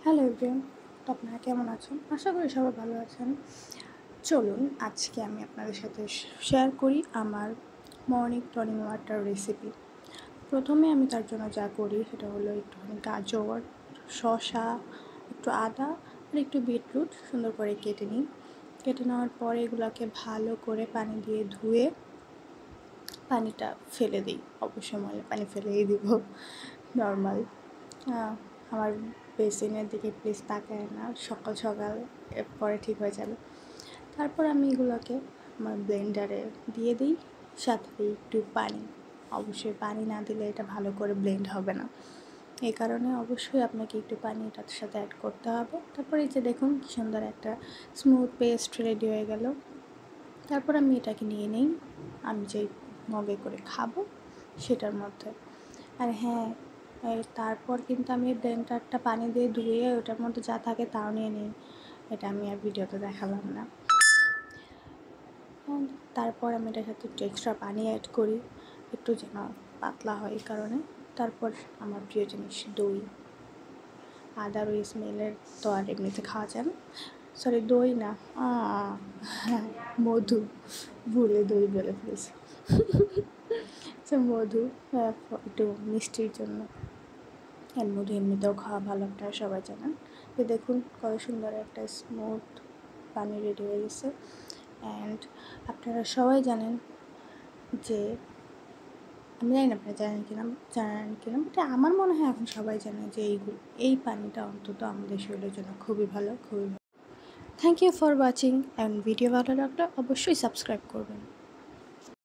Hello everyone, তো আপনারা কেমন আছেন? আশা করি সবাই ভালো আছেন। চলুন আজকে আমি আপনাদের সাথে শেয়ার করি আমার মর্নিং টনিক ওয়াটার রেসিপি। প্রথমে আমি তার জন্য যা করি সেটা হলো একটুখানি গাজর, শসা, একটু আদা আর একটু বিটরুট সুন্দর করে কেটে নিই। কেটে নেওয়ার পরে এগুলোকে ভালো করে পানি দিয়ে ধুয়ে পানিটা ফেলে দিই। অবশ্যই ময়লা পানি ফেলেই দিব, নর্মাল। আমার বেসিনের দিকে প্লিজ তাকায় না, সকাল সকাল পরে ঠিক হয়ে যাবে। তারপর আমি এগুলোকে আমার ব্লেন্ডারে দিয়ে দিই, সাথে দিই একটু পানি। অবশ্যই পানি না দিলে এটা ভালো করে ব্লেন্ড হবে না, এই কারণে অবশ্যই আপনাকে একটু পানি এটার সাথে অ্যাড করতে হবে। তারপর এই যে দেখুন কি সুন্দর একটা স্মুথ পেস্ট রেডি হয়ে গেল। তারপর আমি এটাকে নিয়ে নিই আমি যেই মগে করে খাবো সেটার মধ্যে। আর হ্যাঁ, তারপর কিন্তু আমি ব্লেন্ডারটা পানি দিয়ে ধুয়ে ওটার মধ্যে যা থাকে তাও নিয়ে নিই, এটা আমি আর ভিডিওতে দেখালাম না। তারপর আমি এটার সাথে একটু এক্সট্রা পানি অ্যাড করি, একটু যেন পাতলা হয় এই কারণে। তারপর আমার প্রিয় জিনিস দই। আদার ওই স্মেলের তো আর এমনিতে খাওয়া যায় না, সরি দই না, মধু, ভুলে দই বলে ফেলেছি। মধু একটু মিষ্টির জন্য। আর মধু এমনিতেও খাওয়া ভালো, আপনারা সবাই জানেন। তো দেখুন কত সুন্দর একটা স্মুথ পানি রেডি হয়ে গেছে। অ্যান্ড আপনারা সবাই জানেন যে, আমি জানি না আপনারা জানেন কিনা, বাট আমার মনে হয় এখন সবাই জানে যে এই পানিটা অন্তত আমাদের শরীরের জন্য খুবই ভালো, খুবই ভালো। Thank you for watching, and video ভালো লাগলে অবশ্যই সাবস্ক্রাইব করবেন।